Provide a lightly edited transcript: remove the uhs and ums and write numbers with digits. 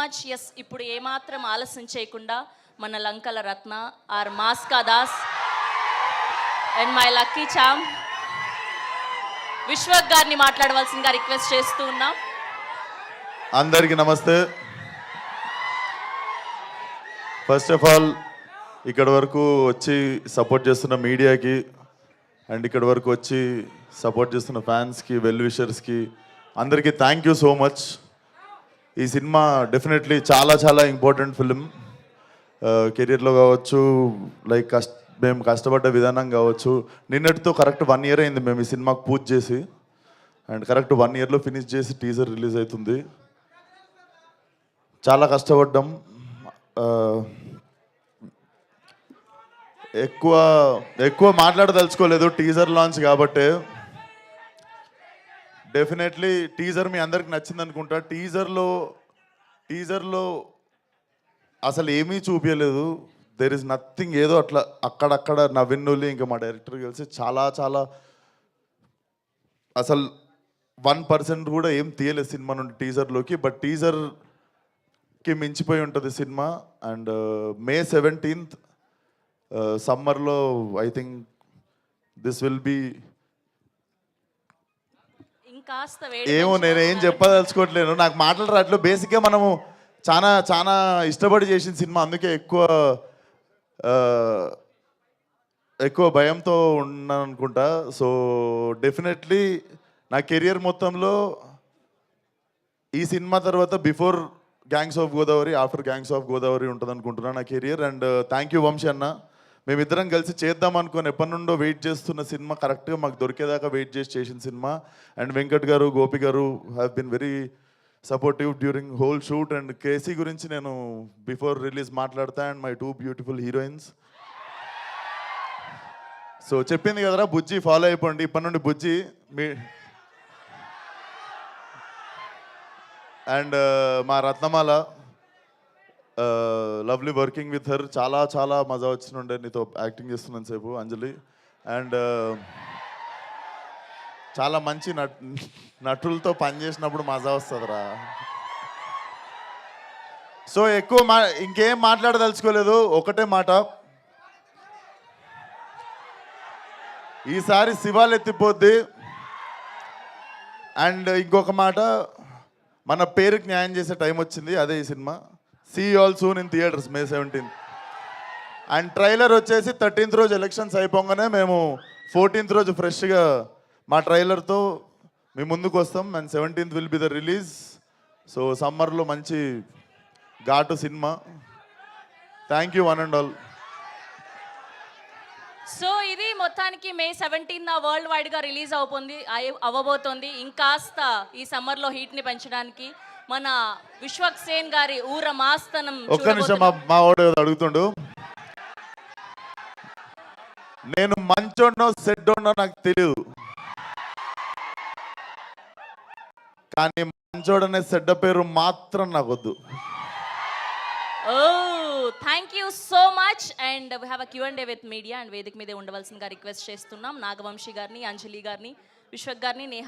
Much. Yes, ఇప్పుడు ఏమాత్రం ఆలస్యం చేయకుండా మన లంకల రత్న ఆర్ మాస్కా Das and my lucky charm Vishwak గారిని మాట్లాడవలసిందిగా రిక్వెస్ట్ చేస్తూ ఉన్నాం. అందరికీ నమస్తే. ఫస్ట్ ఆఫ్ ఆల్ ఇక్కడ వరకు వచ్చి సపోర్ట్ చేస్తున్న మీడియాకి అండ్ ఇక్కడ వరకు వచ్చి సపోర్ట్ చేస్తున్న ఫ్యాన్స్కి, వెల్ విషర్స్కి అందరికీ థ్యాంక్ యూ సో మచ్. ఈ సినిమా డెఫినెట్లీ చాలా చాలా ఇంపార్టెంట్ ఫిలిం. కెరియర్లో కావచ్చు, లైక్ మేము కష్టపడ్డ విధానం కావచ్చు. నిన్నటితో కరెక్ట్ 1 year అయింది మేము ఈ సినిమాకు పూజ చేసి, అండ్ కరెక్ట్ 1 yearలో ఫినిష్ చేసి టీజర్ రిలీజ్ అవుతుంది. చాలా కష్టపడ్డాం. ఎక్కువ మాట్లాడదలుచుకోలేదు టీజర్ లాంచ్ కాబట్టి. డెఫినెట్లీ టీజర్ మీ అందరికి నచ్చింది అనుకుంటా. టీజర్లో అసలు ఏమీ చూపించలేదు. There is nothing. ఏదో అట్లా అక్కడక్కడ నవ్విన్నుల్లి ఇంకా మా డైరెక్టర్ కలిసి చాలా చాలా అసలు 1% కూడా ఏం తీయలేదు సినిమా నుండి టీజర్లోకి. బట్ టీజర్కి మించిపోయి ఉంటుంది సినిమా. అండ్ May 17th సమ్మర్లో I think this will be ఏమో నేనేం చెప్పదలుచుకోవట్లేను. నాకు మాటలు రావట్లేదు. బేసిక్గా మనము చాలా చాలా ఇష్టపడి చేసిన సినిమా, అందుకే ఎక్కువ భయంతో ఉన్నాను అనుకుంటా. సో డెఫినెట్లీ నా కెరియర్ మొత్తంలో ఈ సినిమా తర్వాత before Gangs of Godavari, after Gangs of Godavari ఉంటుంది అనుకుంటున్నాను నా career. And thank you Vamsi అన్న. మేమిద్దరం కలిసి చేద్దాం అనుకుని ఎప్పటి నుండో వెయిట్ చేస్తున్న సినిమా కరెక్ట్గా మాకు దొరికేదాకా వెయిట్ చేసిన cinema. And Venkat garu, Gopi garu have been very supportive during whole shoot. And KC గురించి నేను బిఫోర్ రిలీజ్ మాట్లాడతా. And my 2 beautiful heroines. So చెప్పింది కదరా బుజ్జి, ఫాలో అయిపోండి ఇప్పటి నుండి బుజ్జి మీ. అండ్ మా రత్నమాల, లవ్లీ వర్కింగ్ విత్ హర్. చాలా చాలా మజా వచ్చినుండే నీతో యాక్టింగ్ చేస్తున్నాను సేపు అంజలి. అండ్ చాలా మంచి నటులతో పనిచేసినప్పుడు మజా వస్తుందిరా. సో ఇంకేం మాట్లాడదలుచుకోలేదు. ఒకటే మాట, ఈసారి శివాలు ఎత్తిపోద్ది. అండ్ ఇంకొక మాట, మన పేరుకి న్యాయం చేసే టైం వచ్చింది, అదే ఈ cinema. See you all soon in theatres May 17th. And trailer వచ్చేసి 13th రోజు ఎలక్షన్స్ అయిపోగానే మేము 14th రోజు ఫ్రెష్గా మా ట్రైలర్తో మేము ముందుకు వస్తాం. And 17th will be the release. So సమ్మర్లో మంచి ఘాటు cinema. Thank you one and all. So ఇది మొత్తానికి May 17th వరల్డ్ వైడ్గా రిలీజ్ అవ్వబోతోంది. ఇంకాస్త ఈ సమ్మర్లో హీట్ని పెంచడానికి మన విశ్వక్ సేన్ గారి ఊర మాస్తనం. ఒక్క నిమిషం, మా వాడు అడుగుతుండు. నేను మంచోడో సెడ్డోనో నాకు తెలియదు, కానీ మంచోడనే సెడ్డ పేరు మాత్రం నాకు వద్దు. Thank you so much. And we have a Q&A with media. And వేదిక మీదే ఉండవలసిందిగా రిక్వెస్ట్ చేస్తున్నాం నాగవంశీ గారిని, అంజలి గారిని, విశ్వక్ గారిని, నేహా